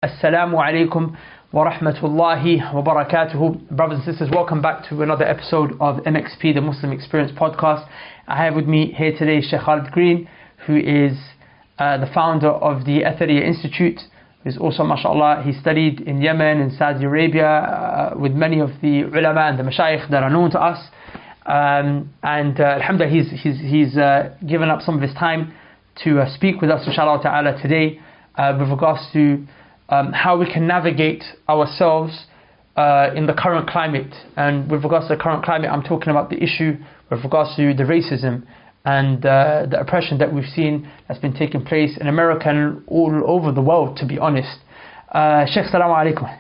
Assalamu alaikum wa rahmatullahi wa barakatuhu. Brothers and sisters, welcome back to another episode of MXP, the Muslim Experience Podcast. I have with me here today Sheikh Khalid Green, who is the founder of the Athariya Institute. He's also, mashallah, he studied in Yemen and Saudi Arabia with many of the ulama and the mashayikh that are known to us. Alhamdulillah, he's given up some of his time to speak with us, inshallah ta'ala, today with regards to how we can navigate ourselves in the current climate. And with regards to the current climate, I'm talking about the issue with regards to the racism and the oppression that we've seen that's been taking place in America and all over the world, to be honest. Sheikh, salamu alaikum.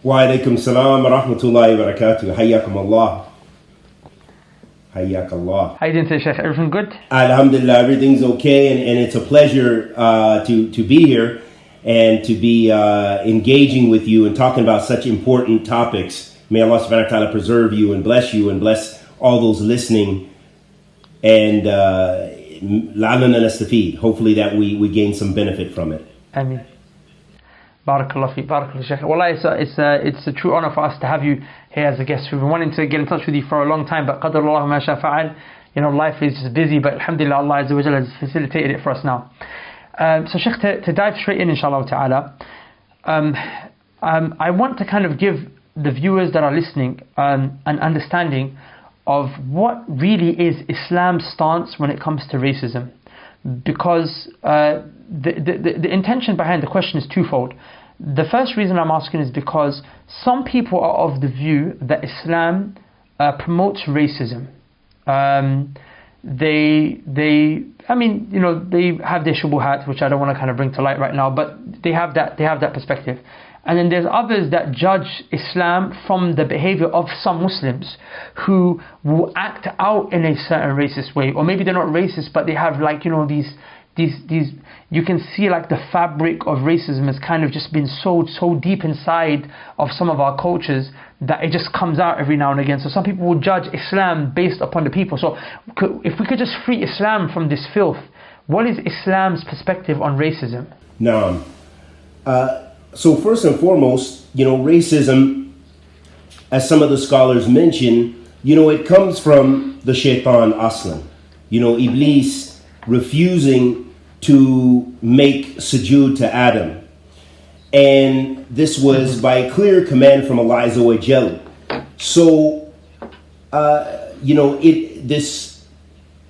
Wa alaikum salam wa rahmatullahi wa barakatuh. Hayyakum Allah. Hayyak Allah. How you doing today, Sheikh? Everything good? Alhamdulillah, everything's okay, and it's a pleasure to be here and to be engaging with you and talking about such important topics. May Allah subhanahu wa ta'ala preserve you and bless all those listening, and la'alana nastafid. Hopefully that we gain some benefit from it. Ameen. Barakallah fi, barakallah Shaykh. Wallah, it's a true honor for us to have you here as a guest. We've been wanting to get in touch with you for a long time, but qadarullah ma sha fa'al. You know, life is just busy, but alhamdulillah, Allah Azza wa Jalla has facilitated it for us now. So Shaykh, to dive straight in, inshallah ta'ala, I want to kind of give the viewers that are listening an understanding of what really is Islam's stance when it comes to racism. Because the intention behind the question is twofold. The first reason I'm asking is because some people are of the view that Islam promotes racism. They have their shubuhat, which I don't want to kind of bring to light right now, but they have that perspective. And then there's others that judge Islam from the behavior of some Muslims who will act out in a certain racist way, or maybe they're not racist, but they have these you can see like the fabric of racism has kind of just been so deep inside of some of our cultures that it just comes out every now and again. So some people will judge Islam based upon the people. So if we could just free Islam from this filth, what is Islam's perspective on racism? Now, so first and foremost, racism, as some of the scholars mention, it comes from the shaitan aslan. Iblis refusing to make sujood to Adam. And this was by clear command from Allah Azza wa Jal. So, this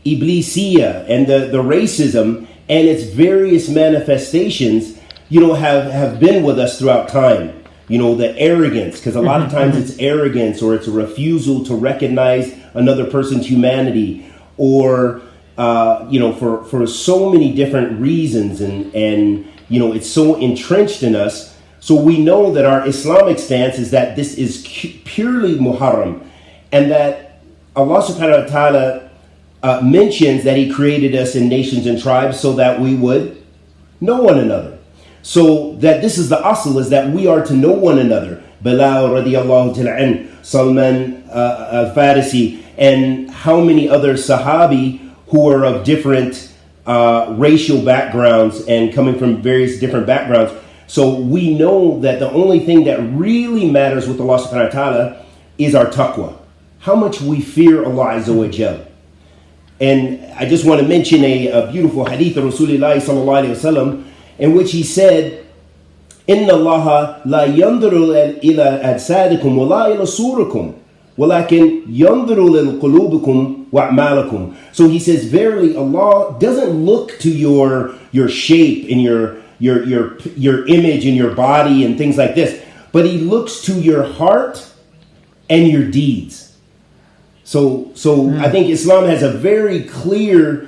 Iblisiyya and the racism and its various manifestations, have been with us throughout time. The arrogance, because a lot of times it's arrogance, or it's a refusal to recognize another person's humanity, or for so many different reasons, and it's so entrenched in us. So we know that our Islamic stance is that this is purely muharram, and that Allah subhanahu wa ta'ala mentions that He created us in nations and tribes so that we would know one another. So that this is the asl, is that we are to know one another. Bilal radiyallahu ta'ala an, Salman al-Farisi, and how many other sahabi who are of different racial backgrounds and coming from various different backgrounds. So we know that the only thing that really matters with Allah subhanahu wa ta'ala is our taqwa. How much we fear Allah Azza wa Jal. And I just want to mention a beautiful hadith of Rasulullah sallallahu alayhi wa sallam, in which he said, Inna Allah la yanduru ila adsadikum wa la ila surakum, walakin yanduru lil qulubikum wa a'malakum. So he says, verily Allah doesn't look to your shape and your image and your body and things like this, but He looks to your heart and your deeds. So I think Islam has a very clear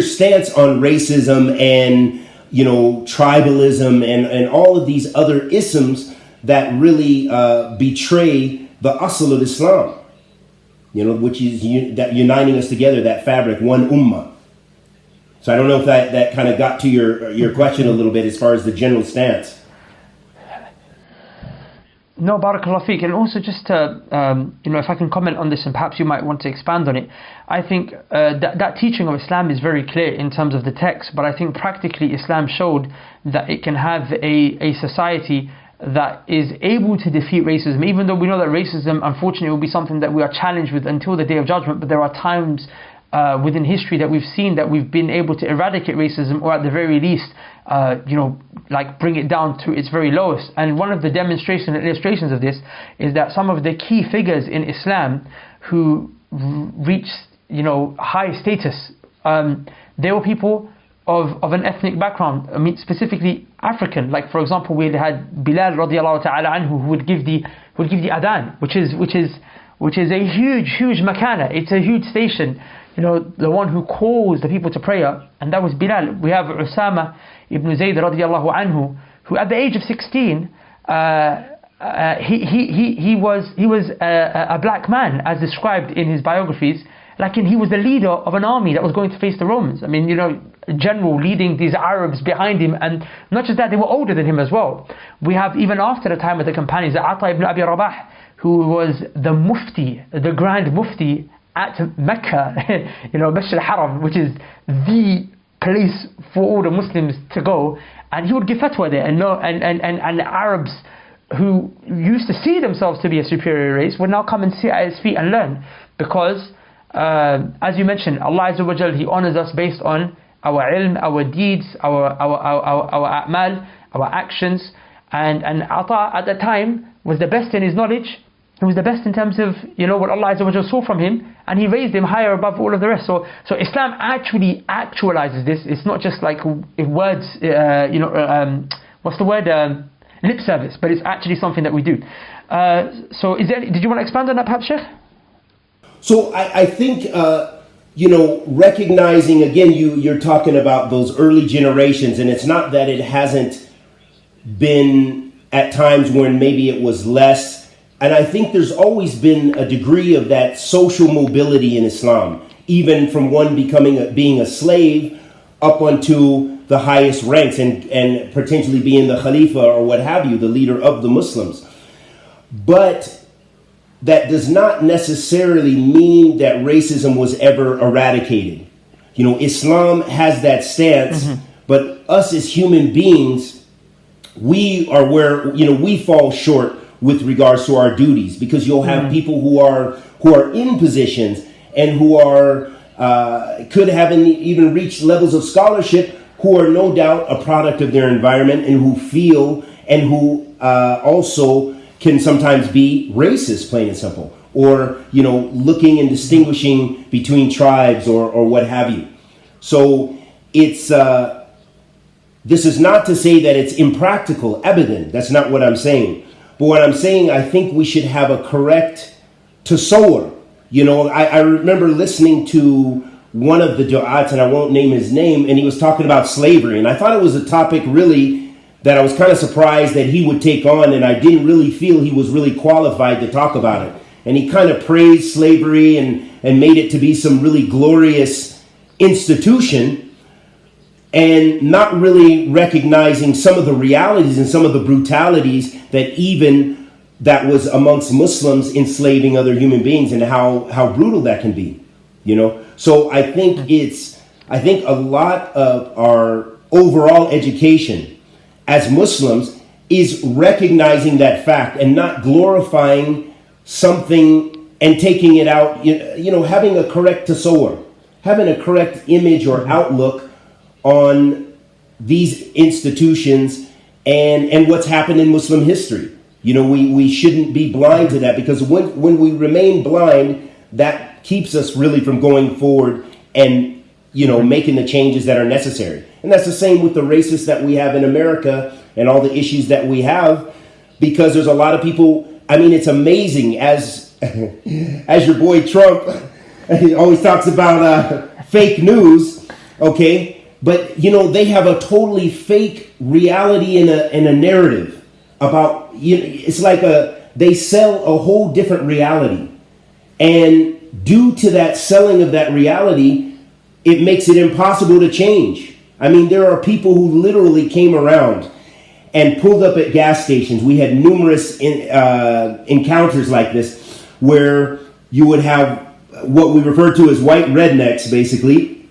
stance on racism and tribalism and all of these other isms that really betray the asl of Islam, which is that uniting us together, that fabric, one ummah. So I don't know if that kind of got to your question a little bit as far as the general stance. No, barakallah feek. And also just to, if I can comment on this and perhaps you might want to expand on it. I think that teaching of Islam is very clear in terms of the text, but I think practically Islam showed that it can have a society that is able to defeat racism, even though we know that racism, unfortunately, will be something that we are challenged with until the Day of Judgment. But there are times within history that we've seen that we've been able to eradicate racism, or at the very least, bring it down to its very lowest. And one of the demonstrations and illustrations of this is that some of the key figures in Islam who reached, high status, they were people of an ethnic background. I mean, specifically African. Like, for example, we had Bilal radiallahu ta'ala anhu, who would give the adhan, which is a huge makana. It's a huge station. The one who calls the people to prayer, and that was Bilal. We have Usama ibn Zayd radiallahu anhu, who at the age of 16, he was a black man, as described in his biographies. Like, he was the leader of an army that was going to face the Romans. I mean, a general leading these Arabs behind him, and not just that, they were older than him as well. We have, even after the time of the companions, Ata ibn Abi Rabah, who was the mufti, the grand mufti at Mecca, Masjid al-Haram, which is the place for all the Muslims to go, and he would give fatwa there, and the Arabs who used to see themselves to be a superior race would now come and sit at his feet and learn, because as you mentioned, Allah Azza wa Jal, He honors us based on our ilm, our deeds, our a'mal, our actions, and Ata at that time was the best in his knowledge. He was the best in terms of what Allah Azza wa Jal saw from him, and He raised him higher above all of the rest. So Islam actually actualizes this. It's not just like words, what's the word? Lip service, but it's actually something that we do. So did you want to expand on that, perhaps, Sheikh? So I think, recognizing, again, you're talking about those early generations, and it's not that it hasn't been at times when maybe it was less. And I think there's always been a degree of that social mobility in Islam, even from one being a slave up onto the highest ranks and potentially being the Khalifa or what have you, the leader of the Muslims. But that does not necessarily mean that racism was ever eradicated. Islam has that stance, but us as human beings, we are where, we fall short with regards to our duties, because you'll have people who are in positions and who are could have even reached levels of scholarship, who are no doubt a product of their environment and who feel and who also can sometimes be racist, plain and simple, or looking and distinguishing between tribes or what have you. So it's this is not to say that it's impractical, abadan. That's not what I'm saying. But what I'm saying, I think we should have a correct tasawwur. I remember listening to one of the du'ats, and I won't name his name, and he was talking about slavery, and I thought it was a topic really that I was kind of surprised that he would take on, and I didn't really feel he was really qualified to talk about it. And he kind of praised slavery and made it to be some really glorious institution, and not really recognizing some of the realities and some of the brutalities that was amongst Muslims enslaving other human beings, and how brutal that can be, So I think a lot of our overall education as Muslims is recognizing that fact and not glorifying something and taking it out, having a correct tasawwur, having a correct image or outlook on these institutions and what's happened in Muslim history. We shouldn't be blind to that, because when we remain blind, that keeps us really from going forward and making the changes that are necessary. And that's the same with the racists that we have in America and all the issues that we have, because there's a lot of people. I mean, it's amazing, as your boy Trump, he always talks about fake news, okay? But they have a totally fake reality in a narrative about, it's like they sell a whole different reality, and due to that selling of that reality, it makes it impossible to change. I mean, there are people who literally came around and pulled up at gas stations. We had numerous encounters like this where you would have what we refer to as white rednecks, basically,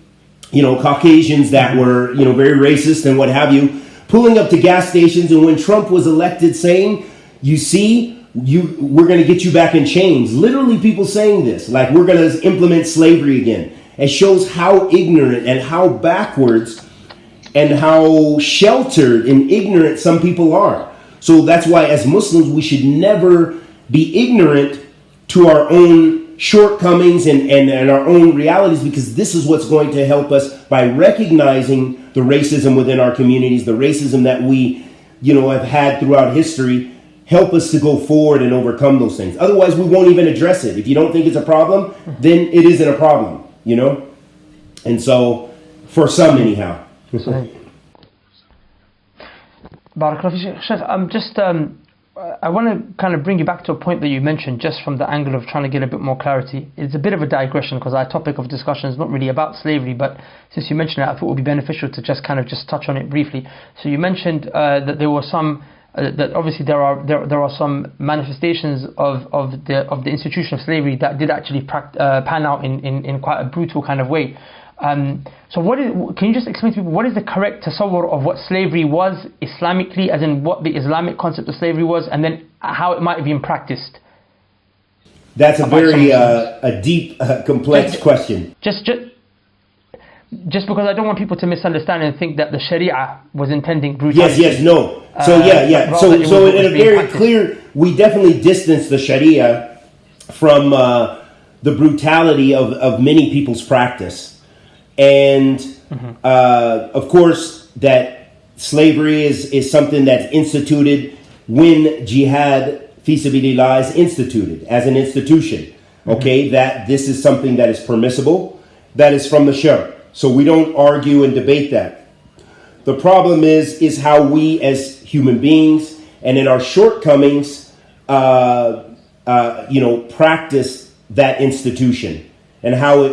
Caucasians that were, very racist and what have you, pulling up to gas stations. And when Trump was elected, saying, you see, we're going to get you back in chains. Literally people saying this, like we're going to implement slavery again. It shows how ignorant and how backwards and how sheltered and ignorant some people are. So that's why as Muslims, we should never be ignorant to our own shortcomings and our own realities, because this is what's going to help us by recognizing the racism within our communities, the racism that we, have had throughout history, help us to go forward and overcome those things. Otherwise, we won't even address it. If you don't think it's a problem, then it isn't a problem, And so, for some anyhow. Barakallah, Sheikh, I want to kind of bring you back to a point that you mentioned, just from the angle of trying to get a bit more clarity. It's a bit of a digression because our topic of discussion is not really about slavery, but since you mentioned it, I thought it would be beneficial to just touch on it briefly. So you mentioned that there were some, that obviously there are some manifestations of the institution of slavery that did actually pan out in quite a brutal kind of way. So can you just explain to people what is the correct tasawwur of what slavery was Islamically, as in what the Islamic concept of slavery was, and then how it might have been practiced? That's a very a deep, complex question. Just because I don't want people to misunderstand and think that the Sharia was intending brutality. Yes, no. So So in a very clear, we definitely distance the Sharia from the brutality of many people's practice. And of course, that slavery is something that's instituted when jihad fi sabilillah is instituted as an institution. Okay, that this is something that is permissible, that is from the Shar. So we don't argue and debate that. The problem is how we as human beings and in our shortcomings, practice that institution. And how it,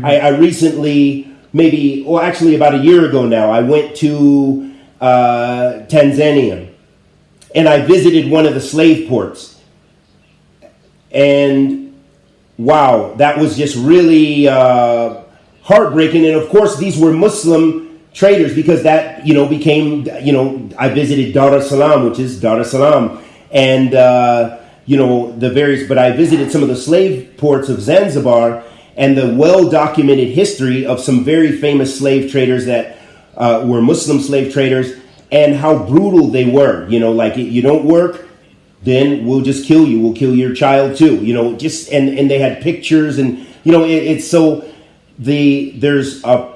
I recently, actually about a year ago now, I went to Tanzania and I visited one of the slave ports. And wow, that was just really heartbreaking. And of course, these were Muslim traders, because that, became, I visited Dar es Salaam, which is Dar es Salaam. And, but I visited some of the slave ports of Zanzibar and the well-documented history of some very famous slave traders that were Muslim slave traders, and how brutal they were. Like, you don't work, then we'll just kill you. We'll kill your child too. And they had pictures, and it's so there's a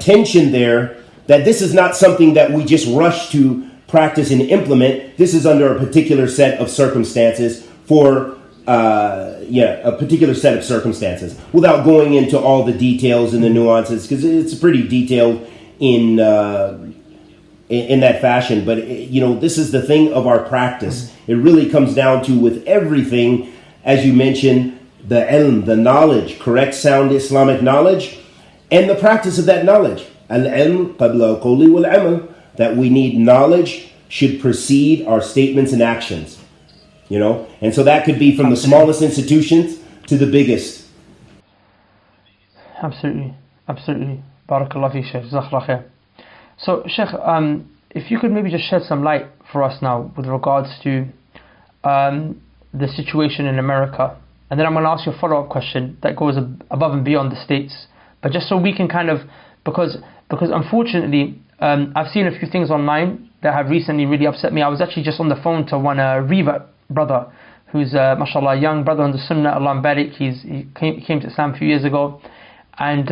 tension there that this is not something that we just rush to practice and implement. This is under a particular set of circumstances for a particular set of circumstances, without going into all the details and the nuances, because it's pretty detailed in that fashion. But this is the thing of our practice. It really comes down to, with everything, as you mentioned, the ilm, the knowledge, correct, sound Islamic knowledge, and the practice of that knowledge. Al-ilm qabla qawli wal-amal. That we need knowledge should precede our statements and actions. And so that could be from the smallest institutions to the biggest. Absolutely. Barakallah fi Shaykh. Jazakallah khair. So, Sheikh, if you could maybe just shed some light for us now with regards to the situation in America, and then I'm going to ask you a follow-up question that goes above and beyond the States, but just so we can kind of, because unfortunately, I've seen a few things online that have recently really upset me. I was actually just on the phone to one Riva brother, who's mashallah, a young brother on the Sunnah, Allah barik. He came to Islam a few years ago, and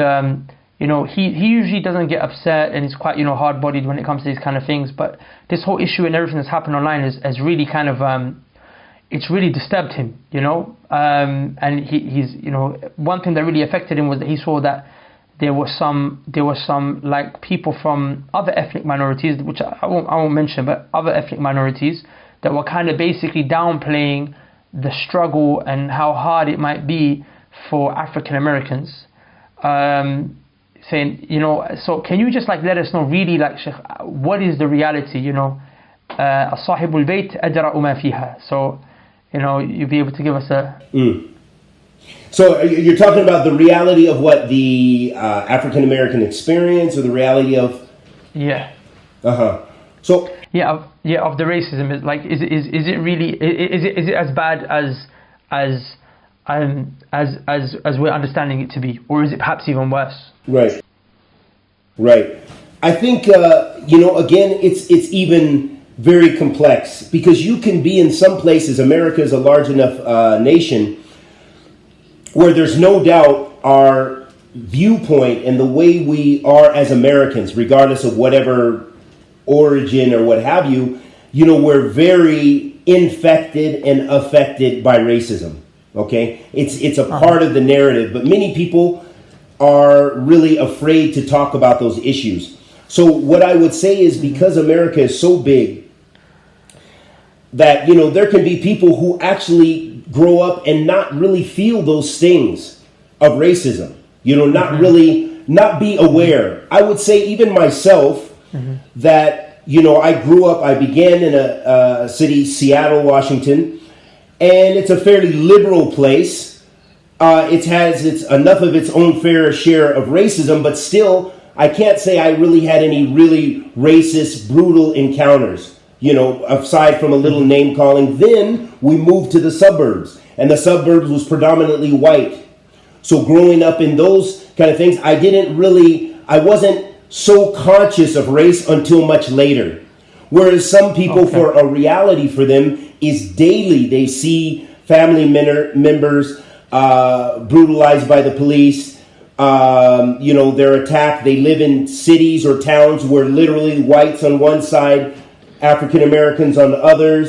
he usually doesn't get upset, and he's quite hard-bodied when it comes to these kind of things. But this whole issue and everything that's happened online has really kind of it's really disturbed him, and he's one thing that really affected him was that he saw that there were some like people from other ethnic minorities, which I won't mention, but other ethnic minorities that were kind of basically downplaying the struggle and how hard it might be for African Americans, saying, so can you just like let us know really, like, Sheikh, what is the reality, صاحب البيت أدرأ ما فيها. So, you'll be able to give us a... So you're talking about the reality of what the African American experience, or the reality of... Yeah. So... Yeah, of the racism. Like, is it really, is it as bad as we're understanding it to be, or is it perhaps even worse? Right. I think again, it's even very complex, because you can be in some places. America is a large enough nation where there's no doubt our viewpoint and the way we are as Americans, regardless of whatever origin or what have you, we're very infected and affected by racism. Okay, it's a part of the narrative, but many people are really afraid to talk about those issues. So what I would say is, because America is so big, that there can be people who actually grow up and not really feel those stings of racism, not be aware. I would say even myself, that I began in a city, Seattle, Washington, and it's a fairly liberal place. It has enough of its own fair share of racism, but still, I can't say I really had any really racist, brutal encounters, aside from a little name calling. Then we moved to the suburbs, and the suburbs was predominantly white. So growing up in those kind of things, I wasn't so conscious of race until much later. Whereas some people, for a reality for them is daily. They see family members brutalized by the police. They're attacked. They live in cities or towns where literally whites on one side, African Americans on other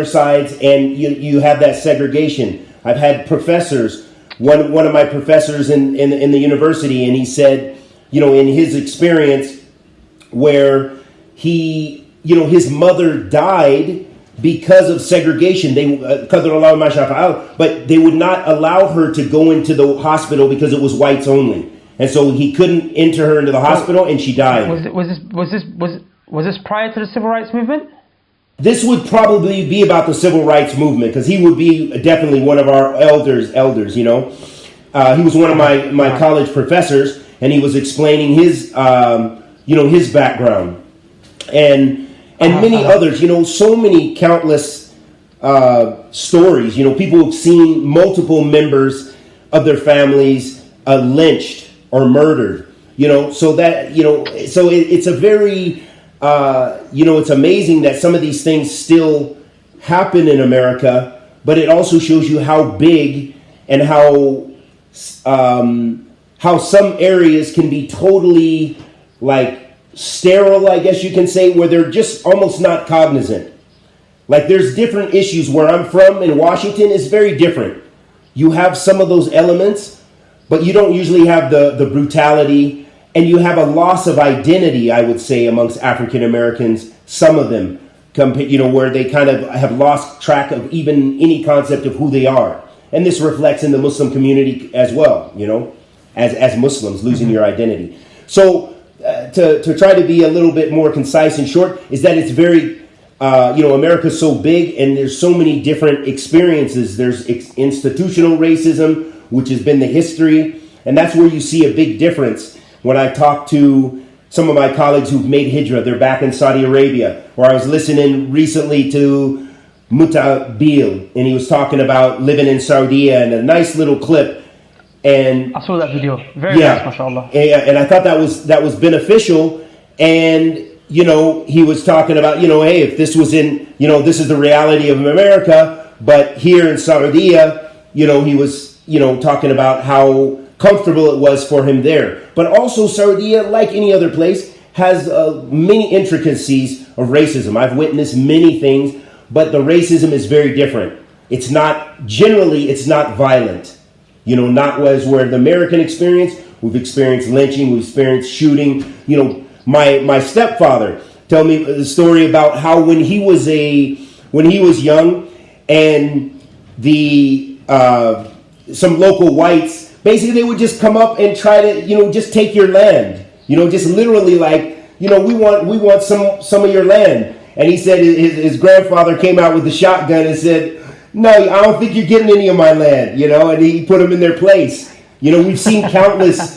sides, and you have that segregation. I've had professors. One of my professors in the university, and he said, in his experience, where his mother died because of segregation. But they would not allow her to go into the hospital because it was whites only, and so he couldn't enter her into the hospital, and she died. Was this prior to the civil rights movement? This would probably be about the civil rights movement, because he would be definitely one of our elders. He was one of my college professors, and he was explaining his background, and many others. So many countless stories. People have seen multiple members of their families lynched or murdered. So that so it's a very it's amazing that some of these things still happen in America, but it also shows you how big and how some areas can be totally like sterile, I guess you can say, where they're just almost not cognizant. Like, there's different issues. Where I'm from in Washington is very different. You have some of those elements, but you don't usually have the brutality, and you have a loss of identity, I would say, amongst African Americans. Some of them, where they kind of have lost track of even any concept of who they are. And this reflects in the Muslim community as well, as Muslims, losing your identity. So to try to be a little bit more concise and short, is that it's very, America's so big, and there's so many different experiences. There's institutional racism, which has been the history, and that's where you see a big difference. When I talk to some of my colleagues who've made hijrah, they're back in Saudi Arabia, or I was listening recently to Mutabil, and he was talking about living in Saudi, and a nice little clip. And I saw that video. Very nice, mashallah. And I thought that was beneficial. And he was talking about, hey, if this was in, this is the reality of America, but here in Saudi, he was, talking about how comfortable it was for him there. But also Saudi, like any other place, has many intricacies of racism. I've witnessed many things, but the racism is very different. It's not violent. Not as where the American experience, we've experienced lynching, we've experienced shooting. My stepfather told me the story about how when he was young, and some local whites basically they would just come up and try to, just take your land. Just literally like, we want some of your land. And he said his grandfather came out with the shotgun and said, no, I don't think you're getting any of my land, and he put them in their place. We've seen countless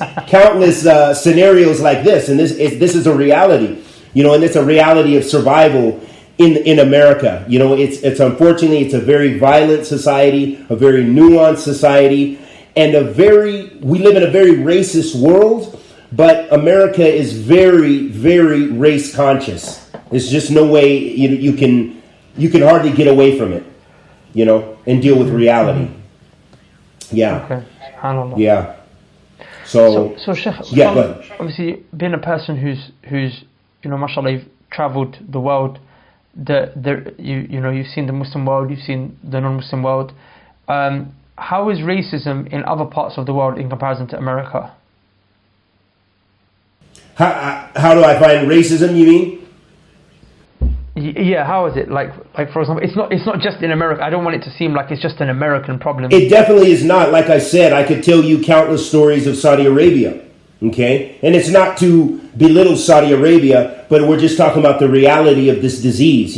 scenarios like this, and this is a reality, and it's a reality of survival in America. It's unfortunately, it's a very violent society, a very nuanced society, and we live in a very racist world, but America is very, very race conscious. There's just no way you can hardly get away from it, and deal with reality. Yeah. Okay. SubhanAllah. Yeah. So Sheikh, yeah, go ahead. Obviously, being a person who's mashallah, you've travelled the world. You've seen the Muslim world, you've seen the non-Muslim world. How is racism in other parts of the world in comparison to America? How do I find racism, you mean? Yeah, how is it? Like for example, it's not just in America. I don't want it to seem like it's just an American problem. It definitely is not. Like I said, I could tell you countless stories of Saudi Arabia. Okay? And it's not to belittle Saudi Arabia, but we're just talking about the reality of this disease,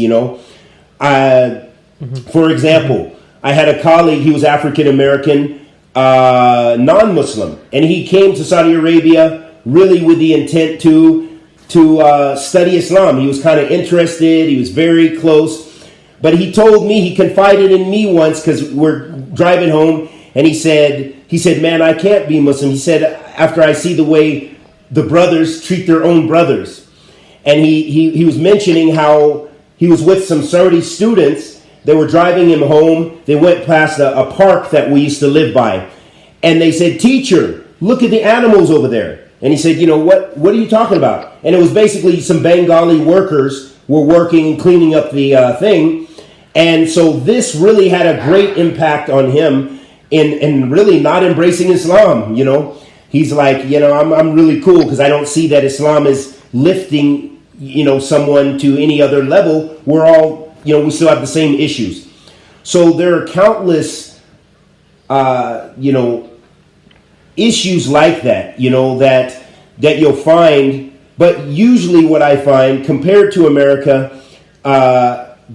For example, I had a colleague, he was African American, non-Muslim, and he came to Saudi Arabia really with the intent to study Islam. He was kind of interested. He was very close. But he told me, he confided in me once because we're driving home, and he said, man, I can't be Muslim. He said, after I see the way the brothers treat their own brothers. And he was mentioning how he was with some Saudi students. They were driving him home. They went past a park that we used to live by. And they said, teacher, look at the animals over there. And he said, what are you talking about? And it was basically some Bengali workers were working, cleaning up the thing. And so this really had a great impact on him in really not embracing Islam, He's like, I'm really cool because I don't see that Islam is lifting, someone to any other level. We're all, we still have the same issues. So there are countless, issues like that, that you'll find. But usually what I find, compared to America,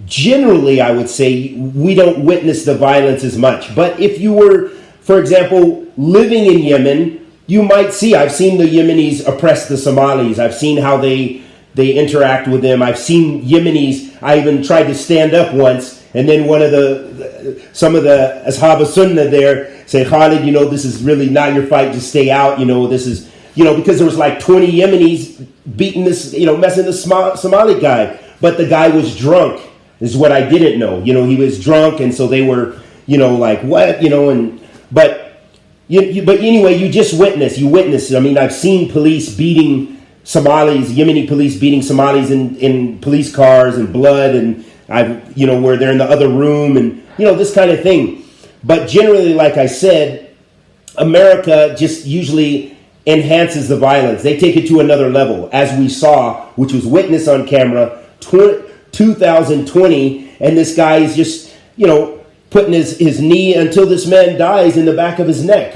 generally I would say we don't witness the violence as much. But if you were, for example, living in Yemen, you might see, I've seen the Yemenis oppress the Somalis. I've seen how they interact with them. I've seen Yemenis, I even tried to stand up once, and then one of some of the Ashab Sunnah there say, Khalid, this is really not your fight, just stay out, this is, because there was like 20 Yemenis beating this, messing the Somali guy. But the guy was drunk, is what I didn't know. He was drunk, and so they were, like, what, but anyway, you just witness. I mean, I've seen police beating Somalis, Yemeni police beating Somalis in police cars and blood, and where they're in the other room, and this kind of thing. But generally, like I said, America just usually enhances the violence. They take it to another level, as we saw, which was witnessed on camera, 2020, and this guy is just, putting his knee until this man dies in the back of his neck,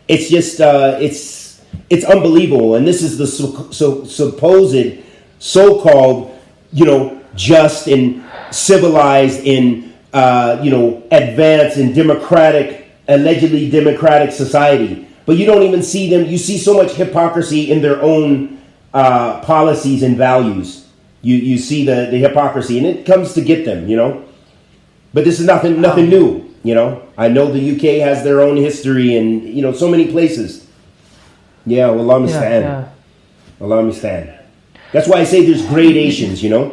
It's just, it's unbelievable. And this is the supposed, so-called, just and civilized and, advanced and allegedly democratic society. But you don't even see them. You see so much hypocrisy in their own policies and values. You see the hypocrisy, and it comes to get them, But this is nothing new, I know the UK has their own history and, so many places. Yeah, well, Allah understand. Yeah. Allah understand. That's why I say there's gradations, Yeah.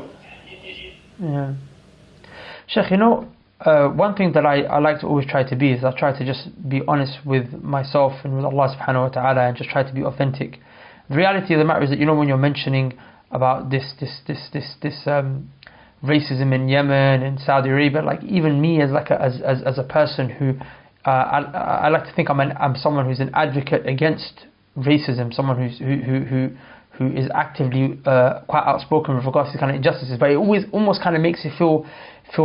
Sheikh, one thing that I like to always try to be is I try to just be honest with myself and with Allah subhanahu wa ta'ala and just try to be authentic. The reality of the matter is that, when you're mentioning about this racism in Yemen and Saudi Arabia, like even me as as a person who I like to think I'm someone who's an advocate against racism, someone who is actively quite outspoken with regards to kind of injustices, but it always almost kind of makes you feel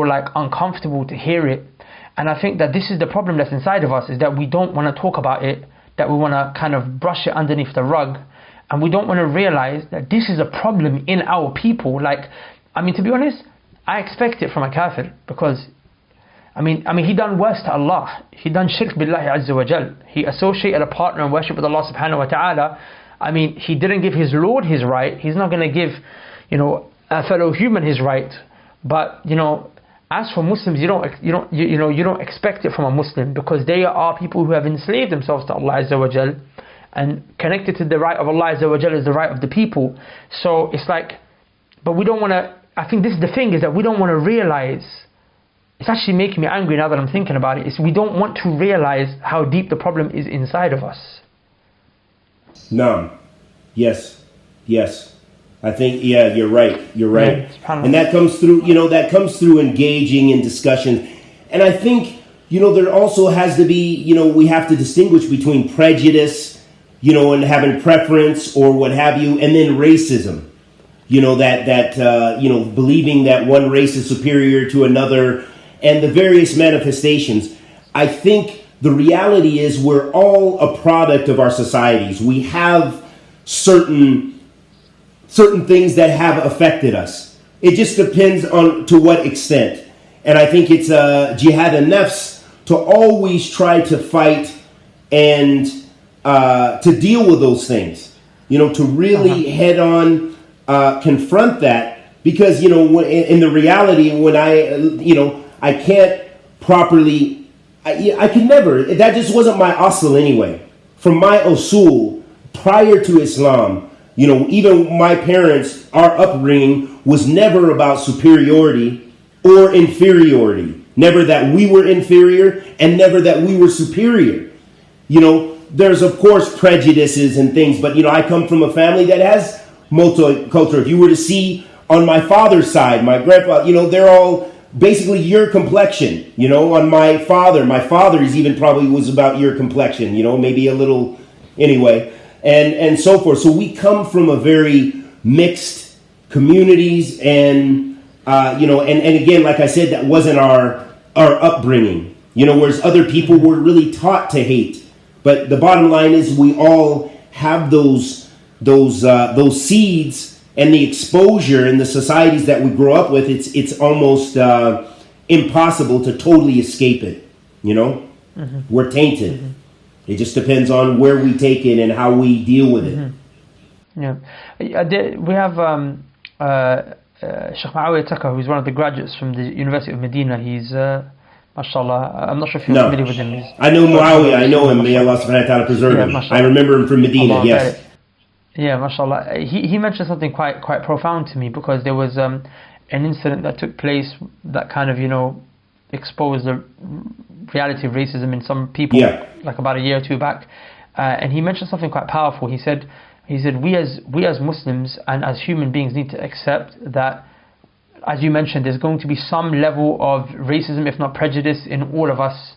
like uncomfortable to hear it. And I think that this is the problem that's inside of us, is that we don't want to talk about it that we want to kind of brush it underneath the rug, and we don't want to realize that this is a problem in our people. Like, I mean, to be honest, I expect it from a kafir, because I mean, he done worse to Allah. He done shirk billahi azza wa jal. He associated a partner in worship with Allah subhanahu wa ta'ala. I mean, he didn't give his Lord his right. He's not going to give, a fellow human his right. But, as for Muslims, you don't expect it from a Muslim, because they are people who have enslaved themselves to Allah azza wa jal, and connected to the right of Allah azza wa jal is the right of the people. So it's like, but we don't want to, I think this is the thing, is that we don't want to realize. It's actually making me angry now that I'm thinking about it. Is we don't want to realize how deep the problem is inside of us. No. Yes. I think, you're right. Yeah, and that comes through engaging in discussion. And I think, there also has to be, we have to distinguish between prejudice, and having preference or what have you, and then racism. Believing that one race is superior to another, and the various manifestations. I think the reality is we're all a product of our societies. We have certain things that have affected us. It just depends on to what extent. And I think it's jihad an-nafs to always try to fight and to deal with those things. To really head on confront that, because in the reality, when I can't properly, I could never, that just wasn't my asl anyway. From my usul, prior to Islam, even my parents, our upbringing was never about superiority or inferiority. Never that we were inferior and never that we were superior. There's of course prejudices and things, but I come from a family that has multicultural. If you were to see on my father's side, my grandfather, they're all basically your complexion, on my father is even probably was about your complexion, maybe a little anyway, and so forth. So we come from a very mixed communities, and and again, like I said, that wasn't our upbringing, whereas other people were really taught to hate. But the bottom line is we all have those seeds. And the exposure in the societies that we grow up with, it's almost impossible to totally escape it. Mm-hmm. We're tainted. Mm-hmm. It just depends on where we take it and how we deal with it. Mm-hmm. Yeah, we have Sheikh Muawiyah Taka, who's one of the graduates from the University of Medina. He's mashallah, I'm not sure if you're familiar with him. I know Muawiyah. I know him. May Allah subhanahu wa ta'ala preserve him. I remember him from Medina. Allah, yes. Yeah, mashallah. He mentioned something quite profound to me, because there was an incident that took place that kind of exposed the reality of racism in some people, like about a year or two back, and he mentioned something quite powerful. He said we as Muslims and as human beings need to accept that, as you mentioned, there's going to be some level of racism, if not prejudice, in all of us,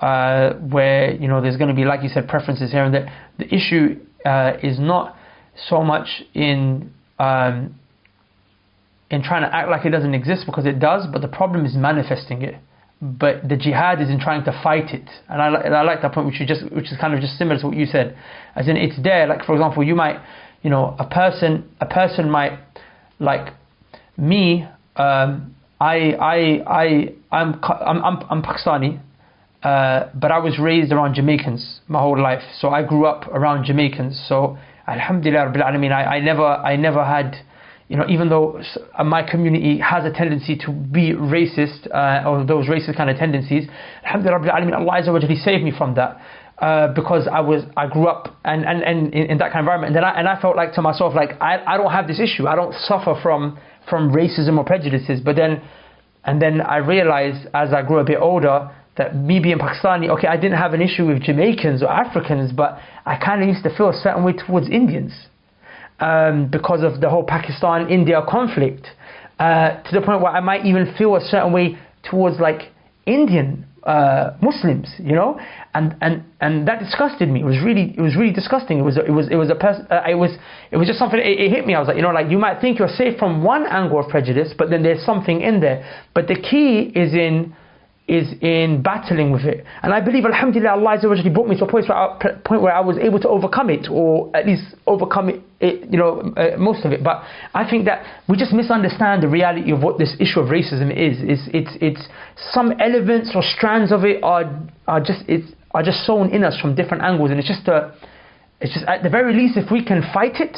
where there's going to be, like you said, preferences here and there. The issue is not so much in trying to act like it doesn't exist, because it does, but the problem is manifesting it. But the jihad is in trying to fight it. And I like that point, which is kind of just similar to what you said, as in it's there. Like, for example, you might, a person might, like me, I'm Pakistani, but I was raised around Jamaicans my whole life, so I grew up around Jamaicans. So Alhamdulillah Rabbil Alameen, I never had, even though my community has a tendency to be racist, or those racist kind of tendencies, Alhamdulillah Rabbil Alameen, Allah Azza wa Jalla saved me from that, because I grew up and in that kind of environment, and I felt like to myself, like I don't have this issue, I don't suffer from racism or prejudices. But then I realized as I grew a bit older that me being Pakistani, okay, I didn't have an issue with Jamaicans or Africans, but I kind of used to feel a certain way towards Indians, because of the whole Pakistan-India conflict, to the point where I might even feel a certain way towards like Indian Muslims, and that disgusted me. It was really disgusting. It was just something. It hit me. I was like, like you might think you're safe from one angle of prejudice, but then there's something in there. But the key is in is in battling with it. And I believe, alhamdulillah, Allah Azza wa Jalla brought me to a point where I was able to overcome it, or at least overcome it, most of it. But I think that we just misunderstand the reality of what this issue of racism is. It's some elements or strands of it are just sown in us from different angles, and it's just at the very least, if we can fight it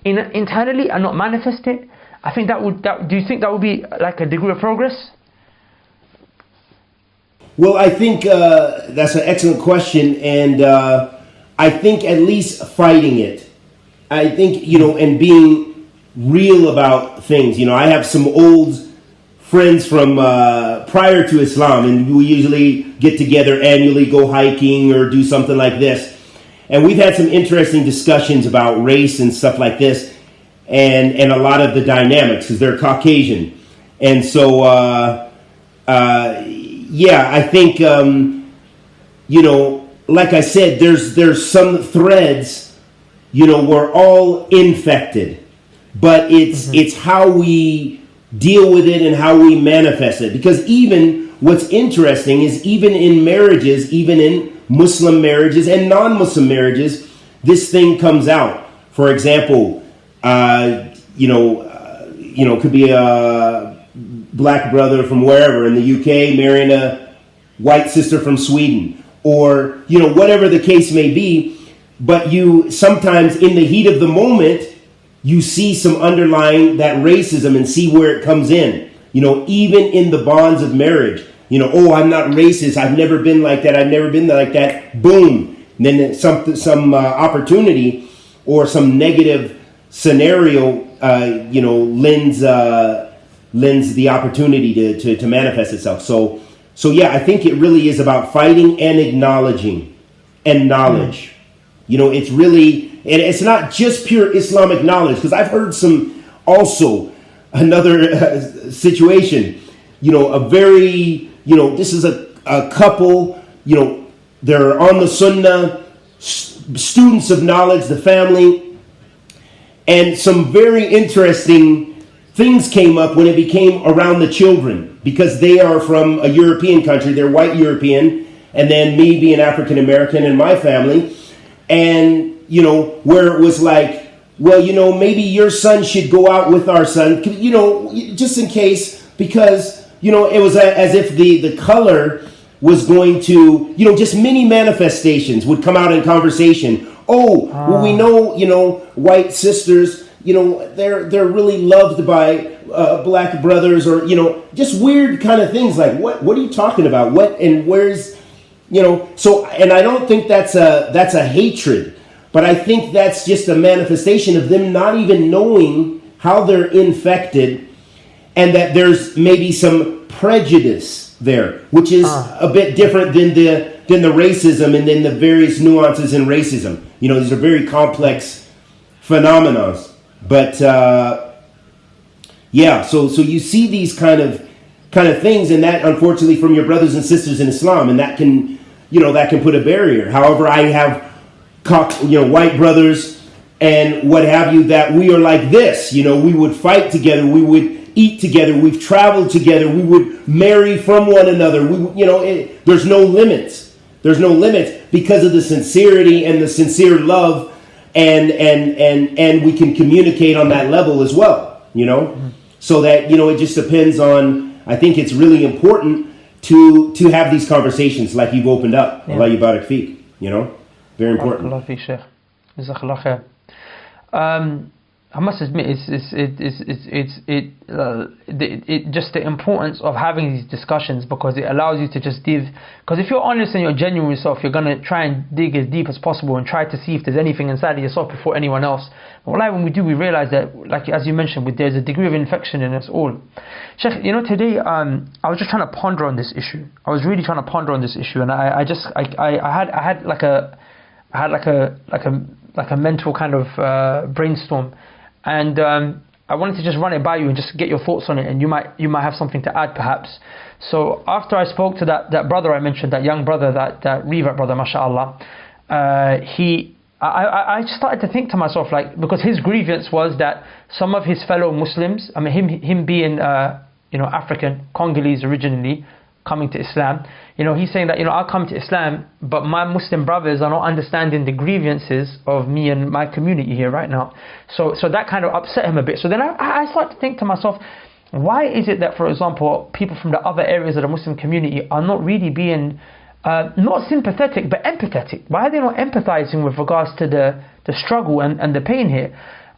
internally and not manifest it, I think do you think that would be like a degree of progress? Well, I think that's an excellent question, and I think at least fighting it. I think, and being real about things. I have some old friends from prior to Islam, and we usually get together annually, go hiking or do something like this. And we've had some interesting discussions about race and stuff like this, and a lot of the dynamics, because they're Caucasian. And so, I think, like I said, there's some threads, we're all infected, but it's how we deal with it and how we manifest it. Because even what's interesting is even in marriages, even in Muslim marriages and non-Muslim marriages, this thing comes out. For example, could be a black brother from wherever in the UK marrying a white sister from Sweden, or whatever the case may be. But you sometimes, in the heat of the moment, you see some underlying that racism and see where it comes in. Even in the bonds of marriage. I'm not racist. I've never been like that. I've never been like that. Boom. And then some opportunity or some negative scenario, lends the opportunity to manifest itself. So yeah, I think it really is about fighting and acknowledging and knowledge. It's really, and it's not just pure Islamic knowledge, because I've heard another situation, a very, this is a couple, they're on the Sunnah, students of knowledge, the family, and some very interesting things came up when it became around the children, because they are from a European country, they're white European, and then me being African American and my family, and, where it was like, well, maybe your son should go out with our son, just in case, because, it was as if the color was going to, just many manifestations would come out in conversation. Well, we know, white sisters, they're really loved by black brothers, or, just weird kind of things like, what are you talking about? What, and where's, so, and I don't think that's a hatred. But I think that's just a manifestation of them not even knowing how they're infected, and that there's maybe some prejudice there, which is a bit different than the racism and then the various nuances in racism. These are very complex phenomena. But so you see these kind of things, and that unfortunately from your brothers and sisters in Islam, and that can put a barrier. However, I have white brothers and what have you, that we are like this. We would fight together, we would eat together, we've traveled together, we would marry from one another. There's no limits. There's no limits because of the sincerity and the sincere love, and we can communicate on that level as well. So that it just depends on. I think it's really important to have these conversations like you've opened up. Allah yubarak feek. Very important. I must admit, it just the importance of having these discussions, because it allows you to just because if you're honest and you're genuine with yourself, you're gonna try and dig as deep as possible and try to see if there's anything inside of yourself before anyone else. But when we do, we realize that, like as you mentioned, there's a degree of infection in us all. Sheikh, today I was just trying to ponder on this issue. I was really trying to ponder on this issue, and I had like a mental kind of brainstorm, and I wanted to just run it by you and just get your thoughts on it, and you might have something to add perhaps. So after I spoke to that brother I mentioned, that young brother, that revert brother, mashallah, I just started to think to myself, like, because his grievance was that some of his fellow Muslims, him being African, Congolese originally, coming to Islam. He's saying that, I come to Islam, but my Muslim brothers are not understanding the grievances of me and my community here right now. So that kind of upset him a bit. So then I start to think to myself, why is it that, for example, people from the other areas of the Muslim community are not really being, not sympathetic, but empathetic? Why are they not empathizing with regards to the struggle and the pain here?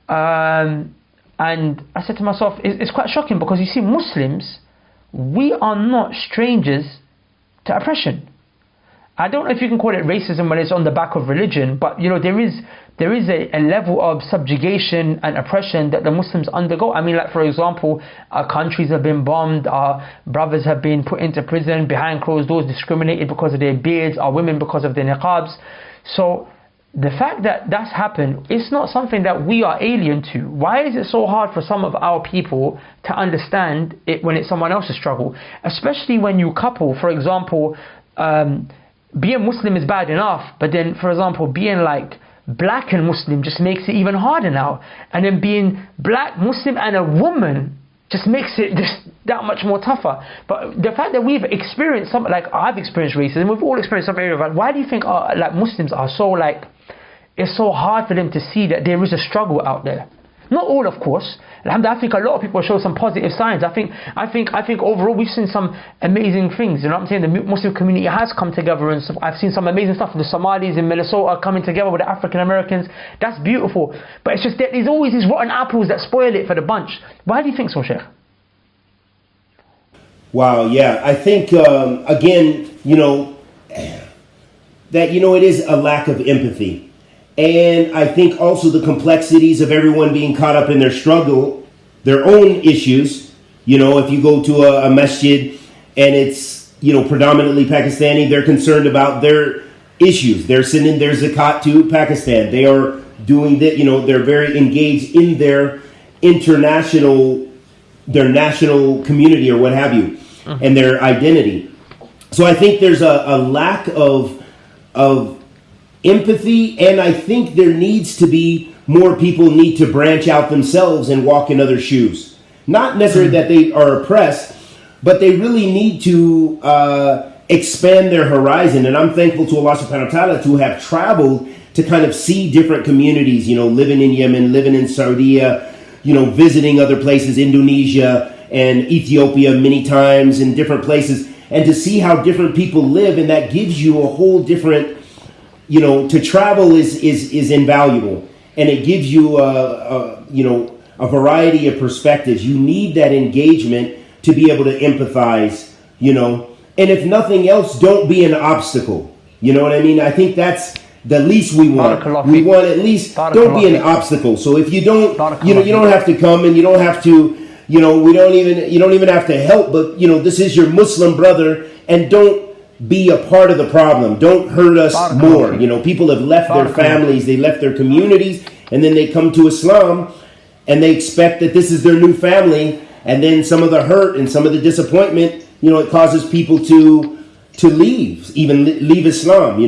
And I said to myself, it's quite shocking, because you see, Muslims, we are not strangers to oppression. I don't know if you can call it racism when it's on the back of religion, but there is a level of subjugation and oppression that the Muslims undergo. I mean, like, for example, our countries have been bombed, our brothers have been put into prison behind closed doors, discriminated because of their beards, our women because of their niqabs. So the fact that that's happened, it's not something that we are alien to. Why is it so hard for some of our people to understand it when it's someone else's struggle? Especially when you couple, for example, being Muslim is bad enough, but then, for example, being like black and Muslim just makes it even harder now. And then being black, Muslim and a woman just makes it just that much more tougher. But the fact that we've experienced some, like, I've experienced racism, we've all experienced some area of it. Why do you think like Muslims are so, like, it's so hard for them to see that there is a struggle out there? Not all, of course. I think a lot of people show some positive signs. I think overall we've seen some amazing things. You know what I'm saying? The Muslim community has come together, and I've seen some amazing stuff. The Somalis in Minnesota coming together with the African Americans. That's beautiful. But it's just that there's always these rotten apples that spoil it for the bunch. Why do you think so, Sheikh? Wow, yeah. I think, again, that, it is a lack of empathy. And I think also the complexities of everyone being caught up in their struggle, their own issues. If you go to a masjid and it's, predominantly Pakistani, they're concerned about their issues. They're sending their zakat to Pakistan. They are doing that, they're very engaged in their national community or what have you, and their identity. So I think there's a lack of empathy, and I think there needs to be more people need to branch out themselves and walk in other shoes. Not necessarily that they are oppressed, but they really need to expand their horizon. And I'm thankful to Allah subhanahu wa ta'ala to have traveled to kind of see different communities, living in Yemen, living in Saudi, visiting other places, Indonesia and Ethiopia many times, in different places, and to see how different people live. And that gives you a whole different, to travel is invaluable, and it gives you a variety of perspectives. You need that engagement to be able to empathize, and if nothing else, don't be an obstacle. You know what I mean? I think that's the least we want. We want at least don't be an obstacle. So if you don't, you don't have to come, and you don't have to, you don't even have to help. But this is your Muslim brother, and don't be a part of the problem. Don't hurt us more. People have left their families, they left their communities, and then they come to Islam and they expect that this is their new family, and then some of the hurt and some of the disappointment, it causes people to leave Islam,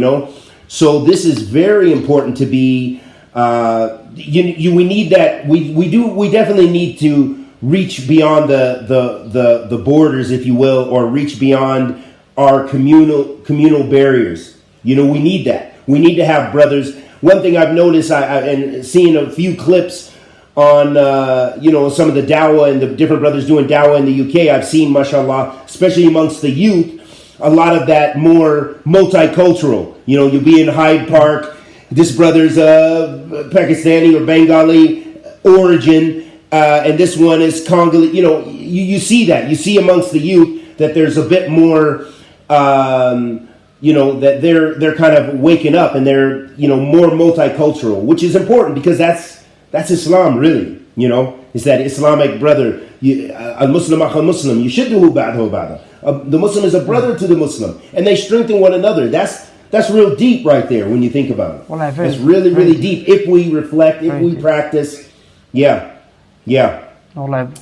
So this is very important to be, we need that, we definitely need to reach beyond the borders, if you will, or reach beyond our communal barriers. We need that. We need to have brothers. One thing I've noticed, and seeing a few clips on, some of the dawah and the different brothers doing dawah in the UK, I've seen, mashallah, especially amongst the youth, a lot of that more multicultural. You'll be in Hyde Park, this brother's Pakistani or Bengali origin, and this one is Congolese. You see that. You see amongst the youth that there's a bit more, that they're kind of waking up, and they're, more multicultural, which is important, because that's Islam, really. It's that Islamic brother. Al-Muslim akh al-Muslim. Yashudduhu ba'dahu ba'da. The Muslim is a brother to the Muslim, and they strengthen one another. That's real deep right there when you think about it. Well, it's really, really deep. If we reflect, if we practice. Yeah.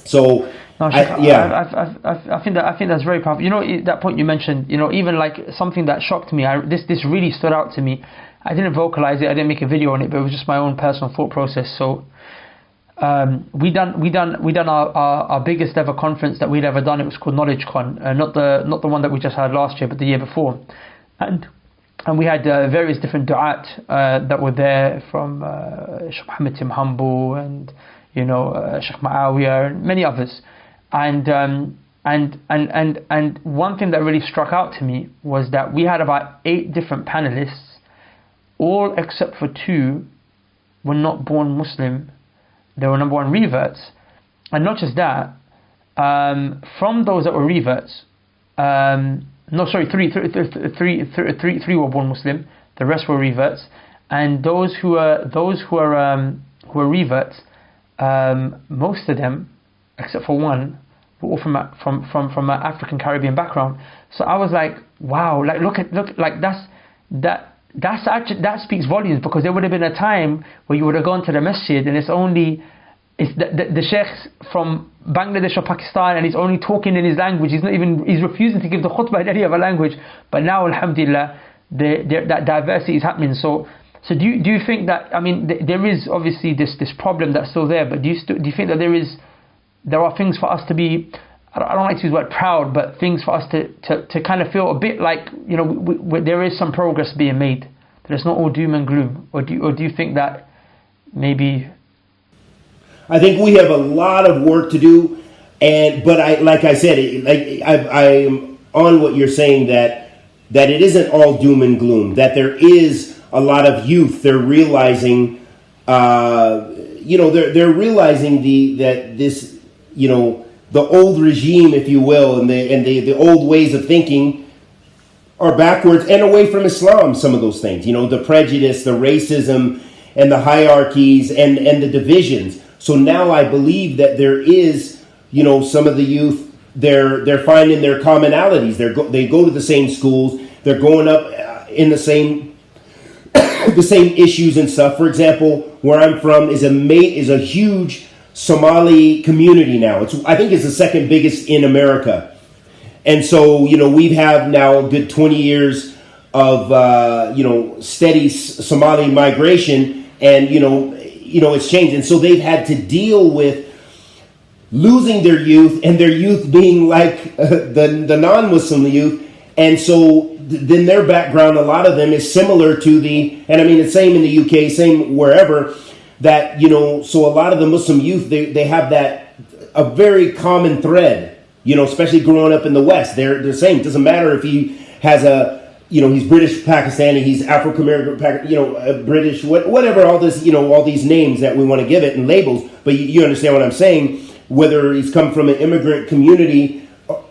So, I think that's very powerful. That point you mentioned, even like something that shocked me, this really stood out to me. I didn't vocalize it, I didn't make a video on it, but it was just my own personal thought process. So we done our biggest ever conference that we'd ever done. It was called KnowledgeCon, not the one that we just had last year, but the year before, and we had various different du'at that were there, from Sheikh Muhammad Tim Humble, and Sheikh Muawiyah, and many others, and one thing that really struck out to me was that we had about 8 different panelists, all except for 2 were not born Muslim. They were number 1 reverts, and not just that. From those that were reverts, 3 were born Muslim. The rest were reverts, and those who were reverts, most of them, except for 1, were all from an African Caribbean background. So I was like, wow, that speaks volumes, because there would have been a time where you would have gone to the masjid and it's the sheikh's from Bangladesh or Pakistan, and he's only talking in his language. He's refusing to give the khutbah in any other language. But now, alhamdulillah, that diversity is happening. So do you think that, I mean, there is obviously this problem that's still there, but do you think that there are things for us to be, I don't like to use the word proud, but things for us to kind of feel a bit like, there is some progress being made, that it's not all doom and gloom? Or do you think that maybe... I think we have a lot of work to do, but I said, I'm on what you're saying, that it isn't all doom and gloom, that there is a lot of youth. They're realizing, they're realizing that this, the old regime, if you will, and the old ways of thinking are backwards and away from Islam. Some of those things, the prejudice, the racism, and the hierarchies, and the divisions. So now I believe that there is, some of the youth, they're finding their commonalities. They go to the same schools. They're going up in the same issues and stuff. For example, where I'm from is a huge Somali community now. I think it's the second biggest in America. And so, we have now a good 20 years of, steady Somali migration, and, it's changed. And so they've had to deal with losing their youth, and their youth being like the non-Muslim youth. And so then their background, a lot of them, is similar to and I mean, it's same in the UK, same wherever, that, so a lot of the Muslim youth, they have a very common thread, especially growing up in the West. They're the same. It doesn't matter if he has he's British, Pakistani, he's Afro-American, British, whatever, all this, all these names that we want to give it and labels. But you understand what I'm saying, whether he's come from an immigrant community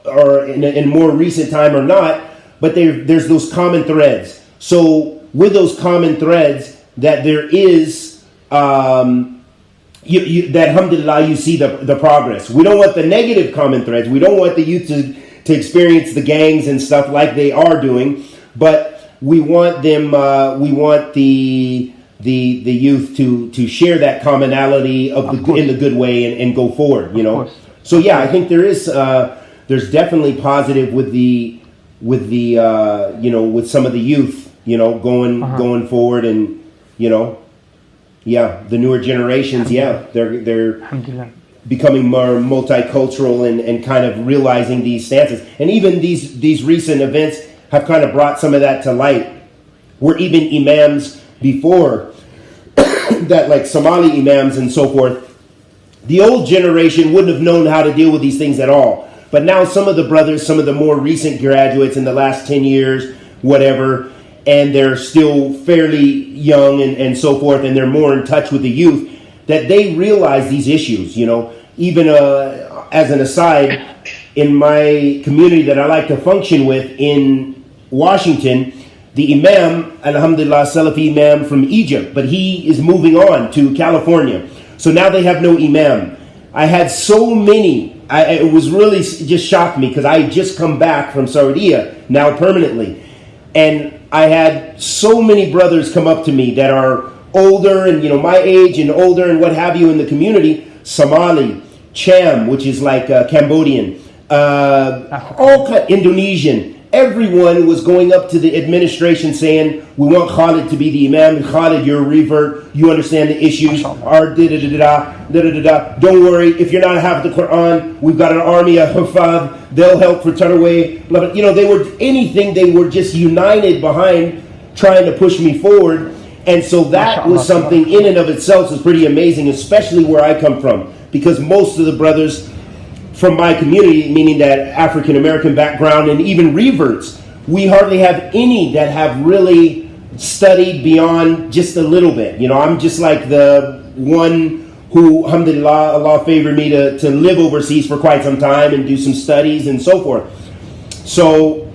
or in more recent time or not, but there's those common threads. So with those common threads, that there is, that alhamdulillah, you see the progress. We don't want the negative common threads. We don't want the youth to experience the gangs and stuff like they are doing, but we want them. We want the youth to share that commonality in the good way and go forward. So yeah, I think there's definitely positive with some of the youth, going forward, and the newer generations, they're becoming more multicultural and kind of realizing these stances. And even these recent events have kind of brought some of that to light, where even imams before that, like Somali imams and so forth, the old generation wouldn't have known how to deal with these things at all. But now some of the brothers, some of the more recent graduates in the last 10 years, whatever, and they're still fairly young and so forth, and they're more in touch with the youth, that they realize these issues. Even as an aside, in my community that I like to function with in Washington, the imam, alhamdulillah, Salafi imam from Egypt, but he is moving on to California. So now they have no imam. I had so many, it was really just shocked me, because I had just come back from Saudi now permanently. And I had so many brothers come up to me that are older and, my age and older and what have you in the community. Somali, Cham, which is like Cambodian, all Indonesian, everyone was going up to the administration saying, we want Khalid to be the imam. Khalid, you're a revert. You understand the issues. Our da-da-da-da. Don't worry. If you're not half the Quran, we've got an army of Hufad. They'll help for turn away. You know, they were just united behind trying to push me forward. And so that was something in and of itself was pretty amazing, especially where I come from. Because most of the brothers from my community, meaning that African American background and even reverts, we hardly have any that have really studied beyond just a little bit. You know, I'm just like the one who, alhamdulillah, Allah favored me to live overseas for quite some time and do some studies and so forth. So,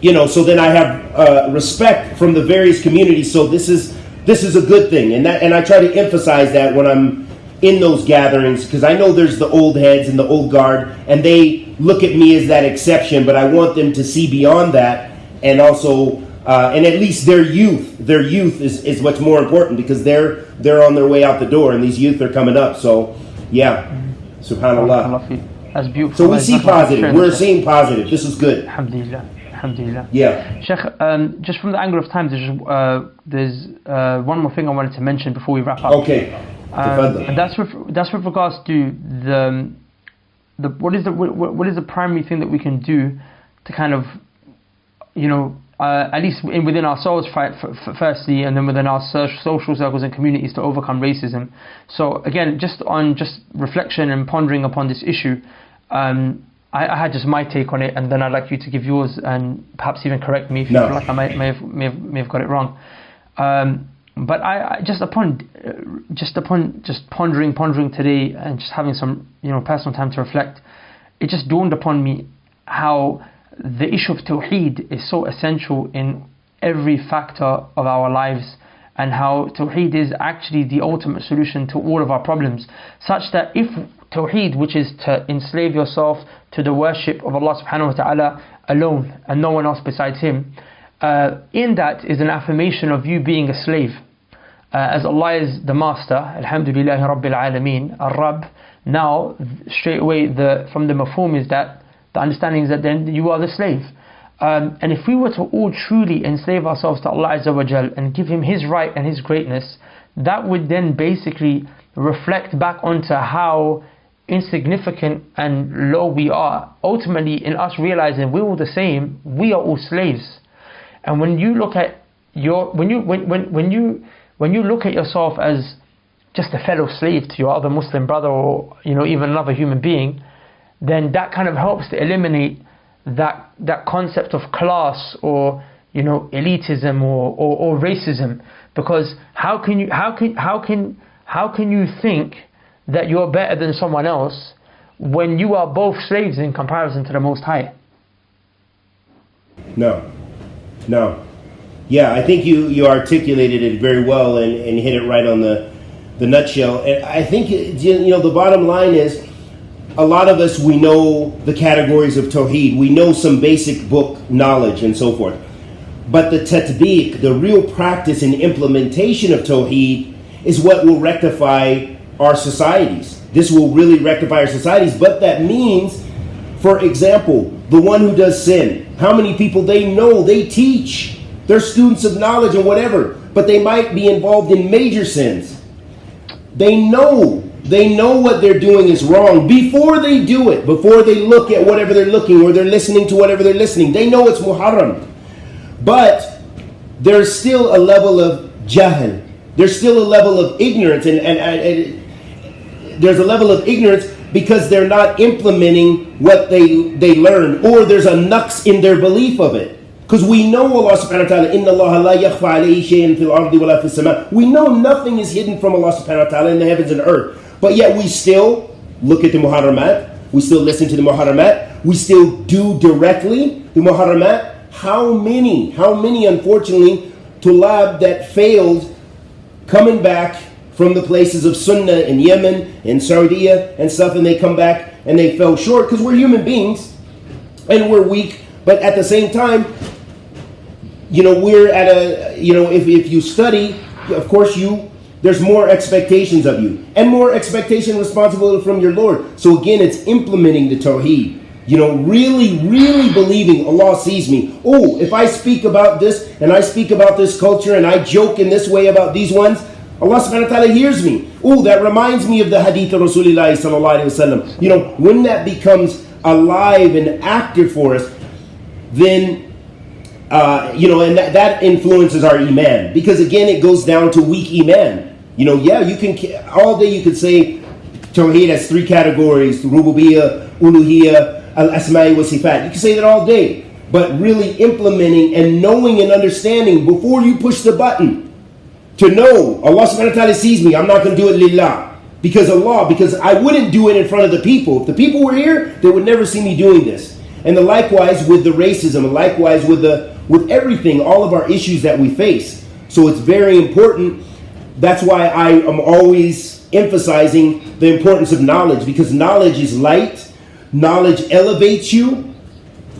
you know, so then I have respect from the various communities. So this is a good thing, and I try to emphasize that when I'm in those gatherings, because I know there's the old heads and the old guard, and they look at me as that exception, but I want them to see beyond that, and also, and at least their youth is what's more important, because they're on their way out the door, and these youth are coming up. So, yeah, subhanallah. That's beautiful. So we see positive. We're seeing positive. This is good. Alhamdulillah. Alhamdulillah. Yeah. Sheikh, just from the angle of time, there's one more thing I wanted to mention before we wrap up. Okay. And that's with regards to what is the primary thing that we can do to kind of, you know, at least within ourselves firstly, and then within our social circles and communities, to overcome racism. So again, just reflection and pondering upon this issue, I had just my take on it, and then I'd like you to give yours and perhaps even correct me if you feel like I may have got it wrong. But I just pondering today and just having some, you know, personal time to reflect, it just dawned upon me how the issue of Tawheed is so essential in every factor of our lives, and how Tawheed is actually the ultimate solution to all of our problems, such that if Tawheed, which is to enslave yourself to the worship of Allah subhanahu wa ta'ala alone and no one else besides Him, in that is an affirmation of you being a slave. As Allah is the master, Alhamdulillahi Rabbil Alameen, Ar-Rabb, now straight away from the mafhum is that the understanding is that then you are the slave. And if we were to all truly enslave ourselves to Allah Azza wa Jal and give Him His right and His greatness, that would then basically reflect back onto how insignificant and low we are. Ultimately, in us realizing we're all the same, we are all slaves. And when you look at when you look at yourself as just a fellow slave to your other Muslim brother, or, you know, even another human being, then that kind of helps to eliminate that concept of class, or, you know, elitism or racism. Because how can you think that you're better than someone else when you are both slaves in comparison to the Most High? No. Yeah, I think you articulated it very well and hit it right on the nutshell. And I think, you know, the bottom line is, a lot of us, we know the categories of Tawheed. We know some basic book knowledge and so forth. But the tatbiq, the real practice and implementation of Tawheed, is what will rectify our societies. This will really rectify our societies. But that means, for example, the one who does sin, how many people they know, they teach. They're students of knowledge and whatever, but they might be involved in major sins. They know what they're doing is wrong before they do it, before they look at whatever they're looking, or they're listening to whatever they're listening. They know it's muharram. But there's still a level of jahl. There's still a level of ignorance, and there's a level of ignorance because they're not implementing what they learn, or there's a naqs in their belief of it. Because we know Allah subhanahu wa ta'ala, Inna Allah la yakhfa alayhi shay'in fil ardi wa la fis sama. We know nothing is hidden from Allah subhanahu wa ta'ala in the heavens and earth. But yet we still look at the muharramat, we still listen to the muharramat, we still do directly the muharramat. How many unfortunately tulab that failed coming back from the places of Sunnah in Yemen, in Saudi and stuff, and they come back and they fell short, because we're human beings and we're weak. But at the same time, you know, we're at a, you know, if you study, of course there's more expectations of you, and more expectation and responsibility from your Lord. So again, it's implementing the Tawheed. You know, really, really believing Allah sees me. Oh, if I speak about this and I speak about this culture and I joke in this way about these ones, Allah subhanahu wa ta'ala hears me. Oh, that reminds me of the hadith of Rasulullah sallallahu alayhi wa sallam. You know, when that becomes alive and active for us, then, you know, and that influences our iman. Because again, it goes down to weak iman. You know, yeah, you can, all day you could say, Tawheed has three categories, Rububiyyah, Uluhiyyah, Al-Asma'i wa Sifat. You can say that all day, but really implementing and knowing and understanding before you push the button to know Allah subhanahu wa ta'ala sees me. I'm not going to do it lillah. Because I wouldn't do it in front of the people. If the people were here, they would never see me doing this. And likewise with the racism, and likewise with everything, all of our issues that we face. So it's very important. That's why I am always emphasizing the importance of knowledge, because knowledge is light. Knowledge elevates you.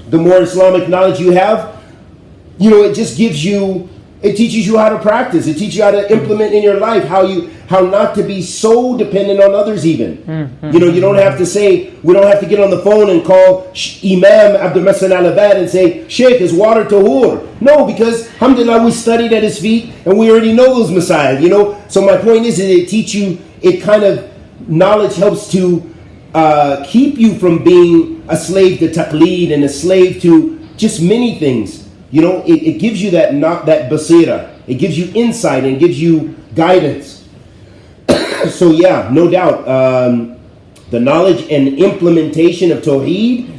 The more Islamic knowledge you have, you know, it just gives you, it teaches you how to practice. It teaches you how to implement in your life, how not to be so dependent on others even. You know, you don't have to say, we don't have to get on the phone and call Imam Abdul Masan al-Abad and say, Sheikh, is water tahur? No, because alhamdulillah, we studied at his feet and we already know those messiahs, you know. So my point is that it teach you, it kind of, knowledge helps to keep you from being a slave to taqleed and a slave to just many things. You know, it gives you that basira. It gives you insight and gives you guidance. So yeah, no doubt, the knowledge and implementation of Tawheed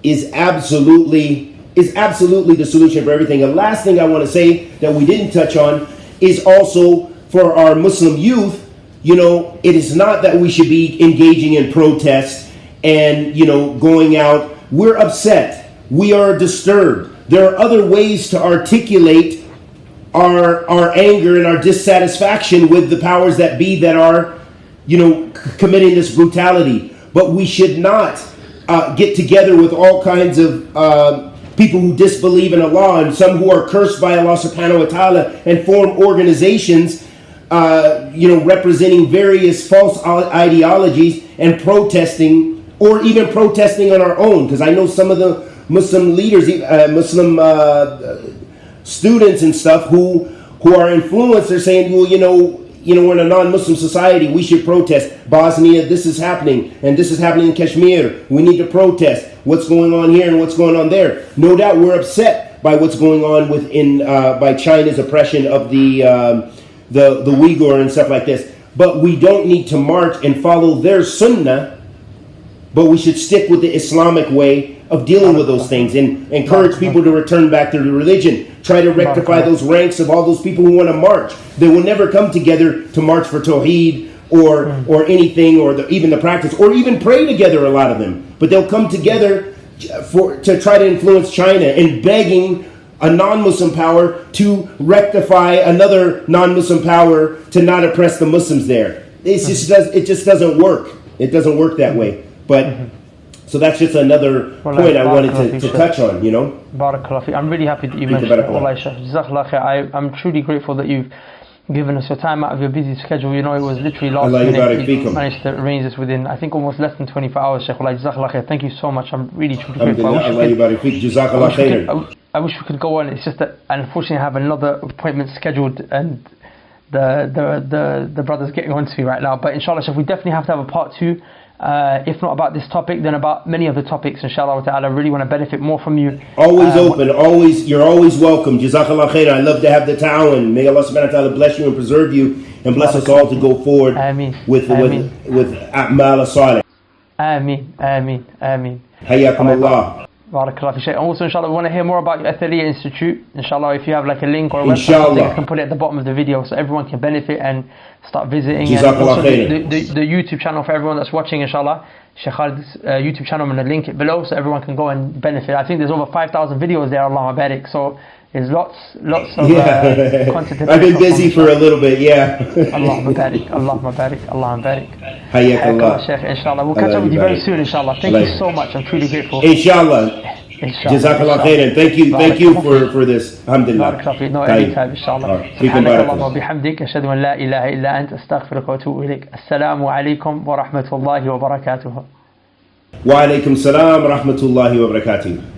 is absolutely the solution for everything. The last thing I want to say that we didn't touch on is also for our Muslim youth. You know, it is not that we should be engaging in protest and, you know, going out. We're upset. We are disturbed. There are other ways to articulate our anger and our dissatisfaction with the powers that be that are, you know, committing this brutality. But we should not get together with all kinds of people who disbelieve in Allah and some who are cursed by Allah subhanahu wa ta'ala and form organizations, you know, representing various false ideologies and protesting, or even protesting on our own. Because I know some of the Muslim leaders, Muslim students and stuff who are influenced. They're saying, well, you know, we're in a non-Muslim society. We should protest. Bosnia, this is happening, and this is happening in Kashmir. We need to protest. What's going on here and what's going on there? No doubt, we're upset by what's going on by China's oppression of the Uyghur and stuff like this. But we don't need to march and follow their sunnah, but we should stick with the Islamic way of dealing with those things and encourage people to return back to the religion. Try to rectify those ranks of all those people who want to march. They will never come together to march for Tawheed or anything, or even the practice, or even pray together, a lot of them. But they'll come together to try to influence China and begging a non-Muslim power to rectify another non-Muslim power to not oppress the Muslims there. It just doesn't work. It doesn't work that way. But so that's just another point I wanted to touch on, you know. Barakallah fi. I'm really happy that you mentioned it. Jazakallah khair. I'm truly grateful that you've given us your time out of your busy schedule. You know, it was literally last minute. You managed to arrange this within, I think, almost less than 24 hours. Shaykh, Jazakallah khair. Thank you so much. I'm really truly grateful. I wish we could go on. It's just that unfortunately I have another appointment scheduled, and the brother's getting on to me right now. But inshallah, Shaykh, we definitely have to have a part 2. If not about this topic, then about many other topics, inshallah ta'ala. I really want to benefit more from you. Always open, you're always welcome. Jazakallah khair. I love to have the ta'awun. May Allah subhanahu wa ta'ala bless you and preserve you, and bless us all to go forward with a'mal salih. Ameen, ameen, ameen. Hayyakum Allah. Barakallah fi shay. Also, inshallah, we want to hear more about your Athaliya Institute. Inshallah, if you have like a link or a website, I can put it at the bottom of the video so everyone can benefit and start visiting. And also the YouTube channel for everyone that's watching, inshallah, Sheikh Khalid's YouTube channel, I'm going to link it below so everyone can go and benefit. I think there's over 5,000 videos there, Allah barik. So there's lots of content. I've been busy for a little bit, yeah. Allahumma barik, Allahumma barik, Allahumma barik. Hayyakallah. Sheikh, inshallah. We'll catch up with you very soon, inshallah. Thank you so much. I'm truly grateful. Inshallah. Jazakallah khairan. Thank you for this. Alhamdulillah. No, anytime, inshallah. سبحانك اللهم وبحمدك أشهد أن لا إله إلا أنت أستغفرك وأتوب إليك. السلام عليكم ورحمة الله وبركاته. Wa alaikum salam rahmatullahi wa barakatuh.